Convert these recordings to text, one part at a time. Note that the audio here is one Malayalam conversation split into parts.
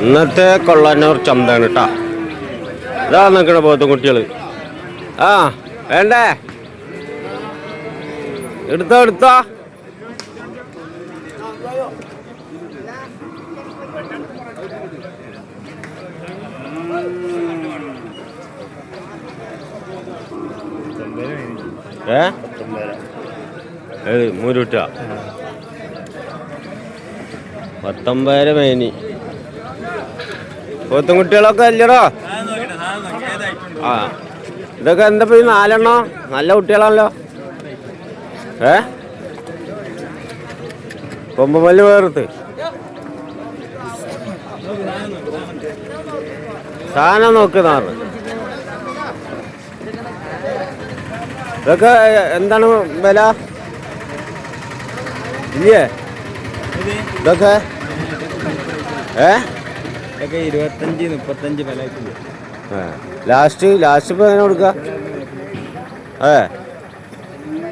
ഇന്നത്തെ കൊള്ളാനൂർ ചന്തയാണ് കേട്ടാ. ഇതാ നിൽക്കണ പോത്തും കുട്ടികൾ. ആ വേണ്ടേ, എടുത്തോ എടുത്തോ. മൂരുട്ട 19 മേനി. പോത്തും കുട്ടികളൊക്കെ അല്ലടോ. ആ ഇതൊക്കെ എന്താ പോയി 4 നല്ല കുട്ടികളാണല്ലോ. കൊമ്പുമല്ല് വേർത്ത് സാധനം നോക്കുന്നാറ്. ഇതൊക്കെ എന്താണ് വില? ഇല്ലേ ഇതൊക്കെ 25-35 വില. ലാസ്റ്റ് ഇപ്പൊ എങ്ങനെ കൊടുക്കുക?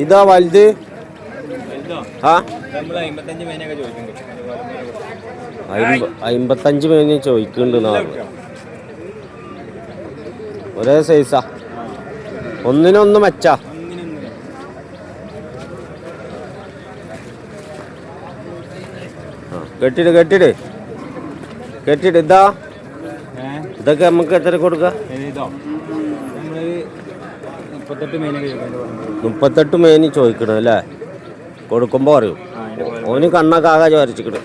ഇതാ വലുത്. ആ 55 മേനി ചോദിക്കുന്നുണ്ട്. ഒരേ സൈസാ, ഒന്നിനൊന്ന് മെച്ചാ. കെട്ടിട് ഇതാ. ഇതൊക്കെ നമുക്ക് എത്ര കൊടുക്ക? 38 മേനി ചോദിക്കണം അല്ലേ? കൊടുക്കുമ്പോ പറയൂ. ഓന് കണ്ണൊക്കെ ആകാ വരച്ചിക്കണ്.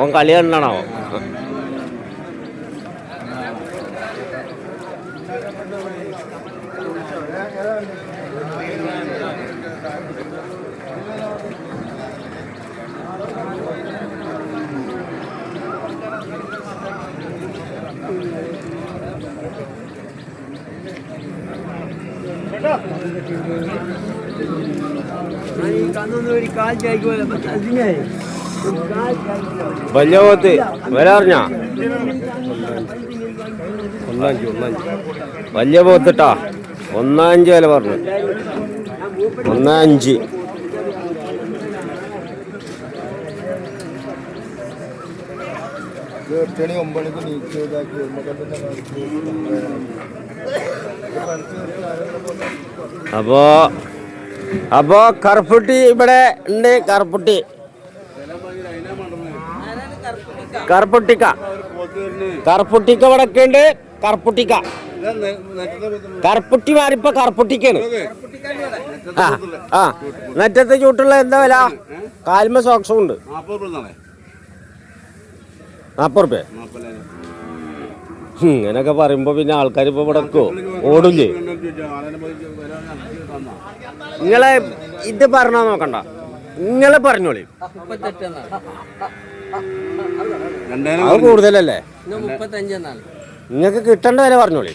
ഓൻ കളി കണ്ടാണോ? വലിയ പോത്ത് വില അറിഞ്ഞ? വലിയ പോത്തിട്ടാ 1.5 വില പറഞ്ഞു. 1.5. അപ്പോ കറുപ്പുട്ടി ഇവിടെ ഉണ്ട്. കറുപ്പുട്ടിക്ക ഇവിടെ ഒക്കെ ഉണ്ട്. കറുപ്പുട്ടി മാറിപ്പോ കറുപ്പുട്ടിക്കാണ്. ആ നെറ്റത്തെ ചൂട്ടുള്ള എന്താ വില? കാൽമ സോക്സും ഉണ്ട്. 40 റുപ്യ. ഇങ്ങനൊക്കെ പറയുമ്പോ പിന്നെ ആൾക്കാർ ഇപ്പൊ ഇവിടെ ഓടില്ലേ? നിങ്ങളെ ഇത് പറഞ്ഞാ നോക്കണ്ട, നിങ്ങളെ പറഞ്ഞോളി. അത് കൂടുതലല്ലേ? നിങ്ങൾക്ക് കിട്ടേണ്ട വില പറഞ്ഞോളി.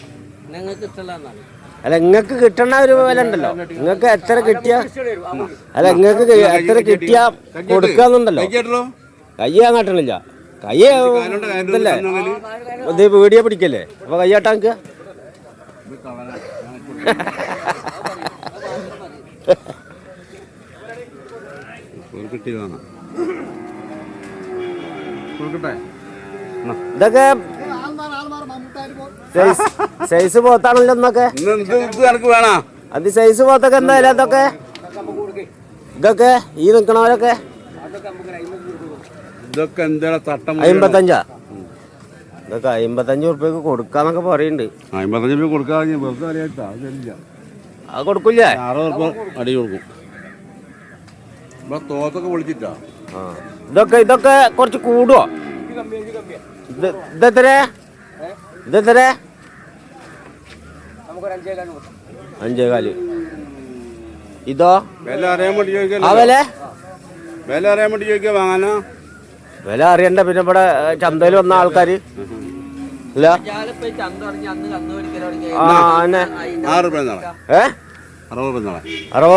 അല്ല നിങ്ങൾക്ക് കിട്ടേണ്ട ഒരു വില ഉണ്ടല്ലോ. നിങ്ങൾക്ക് എത്ര കിട്ടിയാ നിങ്ങൾക്ക് എത്ര കിട്ടിയാ കൊടുക്കാന്നുണ്ടല്ലോ. കയ്യാൻ കാട്ടണില്ല. കയ്യ ഇതല്ലേ ഇത് വീഡിയോ പിടിക്കല്ലേ? അപ്പൊ കയ്യാട്ടാ നിൽക്കുക. ഇതൊക്കെ സൈസ് പോത്താണല്ലോ എന്നൊക്കെ. അത് സൈസ് പോത്തൊക്കെ എന്താ വില? ഇതൊക്കെ ഈ നിക്കണവരൊക്കെ 55. ഇതൊക്കെ 55 ഉറുപ്പ്യക്ക് കൊടുക്കാന്നൊക്കെ പറയുന്നുണ്ട്. 55 രൂപ കൊടുക്കാ. അത് കൊടുക്കില്ലേ? 60 ഉറുപ്പ്യ അടി കൊടുക്കും. തോത്തൊക്കെ വിളിച്ചിട്ടാ. ഇതൊക്കെ കുറച്ച് കൂടുവോ? ഇതെത്ര? 5.4. ഇതോ വില അറിയാൻ വേണ്ടി ചോദിക്കാം. വില അറിയാൻ വേണ്ടി ചോദിക്കാ. വാങ്ങാനോ? വില അറിയണ്ട. പിന്നെ ഇവിടെ ചന്തയിൽ വന്ന ആൾക്കാര് ഇല്ല. 60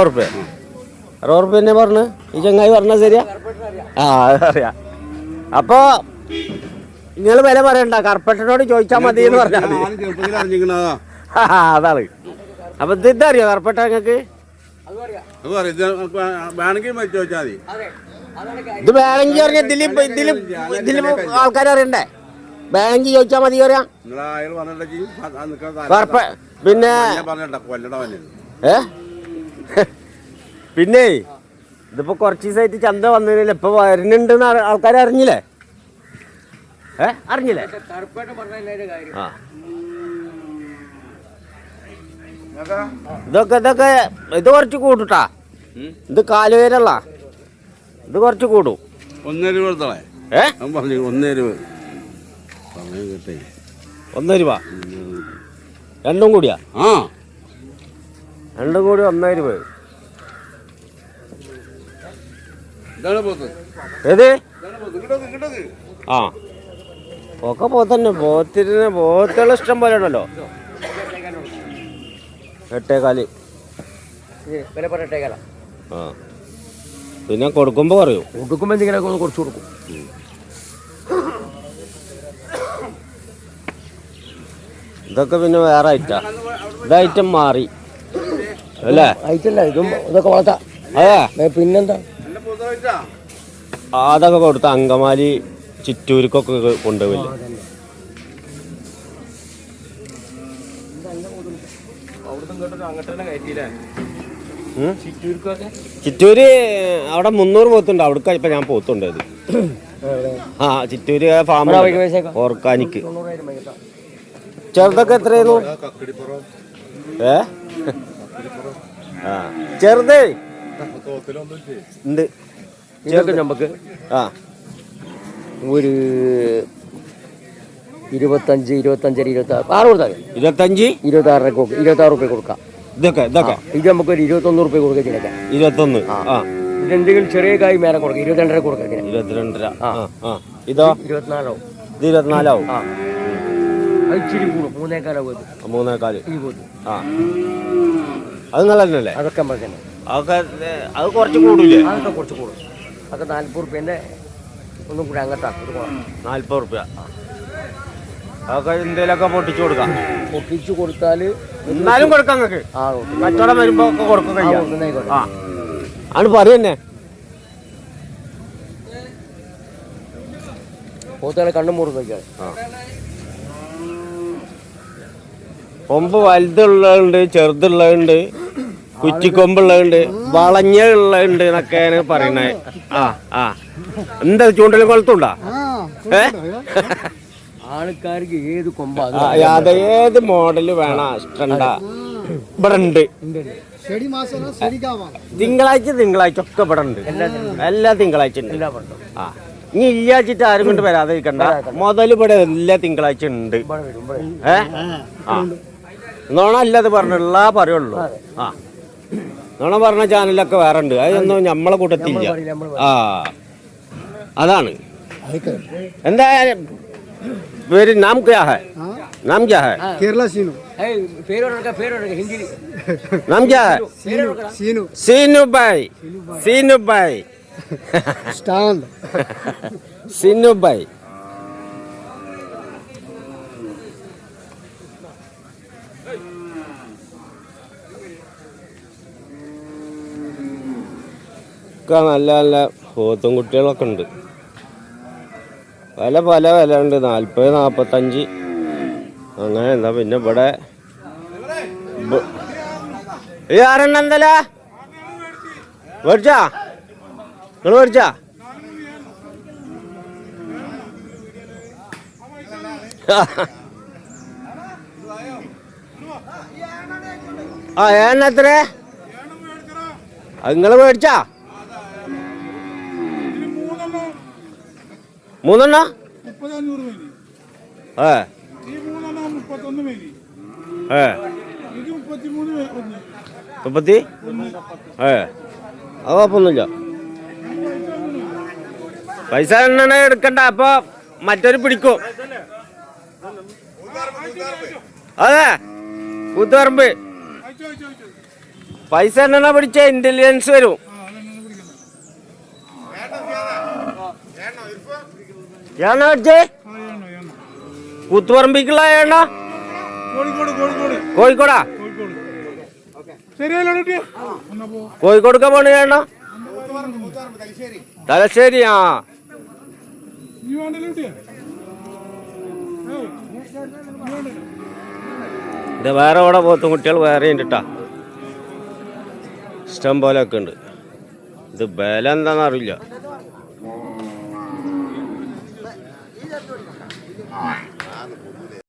റുപ്യ തന്നെ പറഞ്ഞു ഈ ചങ്ങായി പറഞ്ഞ. ശരിയാ? ആ അതറിയാം. അപ്പൊ നിങ്ങൾ വില പറയണ്ട, കർപ്പറ്റനോട് ചോദിച്ചാൽ മതി എന്ന് പറഞ്ഞാൽ മതി. അതാണ്. അപ്പൊ ഇതറിയോ കർപ്പറ്റ? നിങ്ങൾക്ക് വേണമെങ്കിൽ ചോദിച്ചാൽ മതി. ഇത് വേണമെങ്കിൽ അറിയാം. ഇതില് ആൾക്കാരറിയണ്ടേ? വേണമെങ്കിൽ ചോദിച്ചാൽ മതി പറയാം. പിന്നെ പിന്നെ ഇതിപ്പോ കുറച്ച് ദിവസമായിട്ട് ചന്ത വന്നതിനല്ലേ ഇപ്പൊ വരുന്നുണ്ടെന്ന് ആൾക്കാർ അറിഞ്ഞില്ലേ? അറിഞ്ഞില്ലേ? ആ ഇതൊക്കെ ഇത് കുറച്ച് കൂട്ടൂട്ടാ. ഇത് കാലുവേരല്ല, ഇത് കുറച്ച് കൂടും. 1 രൂപ കൊടുത്തോളെ. 1 രൂപ. 1 രൂപ രണ്ടും കൂടിയാ? രണ്ടും കൂടി 1 രൂപ. ഏത്? ആ ഒക്കെ പോത്തന്നെ. പോത്തുകൾ ഇഷ്ടം പോലെ ഉണ്ടല്ലോ. 8.25. ആ പിന്നെ കൊടുക്കുമ്പോ പറയൂ. കൊടുക്കുമ്പോ എന്തെങ്കിലുമൊക്കെ ഒന്ന് കുറച്ച് കൊടുക്കും. ഇതൊക്കെ പിന്നെ വേറെ ഐറ്റാ. ഇത് ഐറ്റം മാറി അല്ലേ? ഐറ്റല്ല ഇതും ഇതൊക്കെ വളർത്താ. അതെ പിന്നെന്താ? അതൊക്കെ കൊടുത്ത അങ്കമാലി ചിറ്റൂർക്കൊക്കെ കൊണ്ടുപോയില്ലേ? ചിറ്റൂര് അവിടെ 300 പോത്തുണ്ട്. അവിടെ ഇപ്പൊ ഞാൻ പോത്തുണ്ടത്. ആ ചിറ്റൂര് ഫാം ഓർഗാനിക്. ചെറുതൊക്കെ എത്രയായിരുന്നു? ആ ചെറുതേ ഉണ്ട്. ചെറുത് നമുക്ക് ആ ഒരു 25, 25, 26 കൊടുത്താൽ 25, 26 റുപ്യ കൊടുക്കാം. ഇതൊക്കെ ഇത് നമുക്കൊരു 21 റുപ്യ കൊടുക്കുക. ഇതിനൊക്കെ 21. ആ ഇതെന്തെങ്കിലും ചെറിയ കായ് മേലെ കൊടുക്കുക. 22 കൊടുക്കുക. 22. ഇതോ 24 ആവും. ഇത് 24 ആവും. ആ അത് ഇച്ചിരി കൂടും. 3.25 ആവും. 3.25. ആ അത് നല്ലതല്ലേ? അതൊക്കെ നമ്മൾ തന്നെ. അതൊക്കെ അത് കുറച്ച് കൂടൂലേ? അതൊക്കെ കുറച്ച് കൂടും. അതൊക്കെ 40 റുപ്യൻ്റെ ഒന്നും കൂടെ അങ്ങോട്ടാണ്. 40 റുപ്യ. അതൊക്കെ എന്തേലൊക്കെ പൊട്ടിച്ചു കൊടുക്കാം. പൊട്ടിച്ചു കൊടുത്താൽ എന്നാലും കൊടുക്കാം നിങ്ങൾക്ക്. ആ കച്ചവടം വരുമ്പോ ഒക്കെ കൊടുക്കുക. ആ ആണ് പറയന്നെ. പോത്തുകളെ കണ്ണും മൂടുന്നൊക്കെയാണ്. കൊമ്പ് വലുതുള്ളതുണ്ട്, ചെറുതുള്ളതുണ്ട്, കുറ്റിക്കൊമ്പുള്ളതുണ്ട്, വളഞ്ഞുള്ളതുണ്ട് എന്നൊക്കെയാണ് പറയണേ. ആ എന്താ ചൂണ്ടലും കൊളത്തുണ്ടോ? ആൾക്കാർക്ക് ഏത് കൊമ്പാ ഏത് മോഡല് വേണം ഇഷ്ടണ്ട ഇവിടെ ഉണ്ട്. തിങ്കളാഴ്ച ഒക്കെ ഇവിടെ ഉണ്ട്. എല്ലാ തിങ്കളാഴ്ച ഉണ്ട്. ആ ഇനി ഇല്ലാച്ചിട്ട് ആരും കൊണ്ട് വരാതെ ഇരിക്കണ്ട. മുതൽ ഇവിടെ എല്ലാ തിങ്കളാഴ്ച ഉണ്ട്. നോണ അല്ലാതെ പറഞ്ഞുള്ള പറയുള്ളൂ. ആ നോണ പറഞ്ഞ ചാനലൊക്കെ വേറെ ഉണ്ട്. അതൊന്നും നമ്മളെ കൂട്ടത്തില്ല. ആ അതാണ്. എന്താ मेरी नाम क्या है? नाम क्या है? केरला सीनू। हिंदी नाम क्या है? सीनू। सीनू भाई स्टांड सीनू भाई. നല്ല നല്ല പോത്തും കുട്ടികളൊക്കെ ഉണ്ട്. പല വില ഉണ്ട്. 40, 45 അങ്ങനെ. എന്താ പിന്നെ ഇവിടെ ആരെണ്ണന്തല മേടിച്ചാ? നിങ്ങൾ മേടിച്ചാ? ആ എത്ര? അത് നിങ്ങൾ മേടിച്ചാ? 3 അത് കുഴപ്പമൊന്നുമില്ല. പൈസ എണ്ണ എടുക്കണ്ട. അപ്പൊ മറ്റൊരു പിടിക്കും. അതെ കൂത്തുപറമ്പ് പൈസ എണ്ണ പിടിച്ച ഇന്റലിജൻസ് വരും. ഏണ്ണ അടിച്ചേ? കൂത്തുപറമ്പിക്കുള്ള എണ്ണ കോഴിക്കോടാ? കോഴിക്കോടൊക്കെ പോണ എണ്ണ തലശ്ശേരി. ആ ഇത് വേറെ ഇവിടെ പോത്തും കുട്ടികൾ വേറെ ഉണ്ട് കേട്ടാ, ഇഷ്ടം പോലെ ഒക്കെ ഉണ്ട്. ഇത് വില എന്താണെന്ന് അറിയില്ല.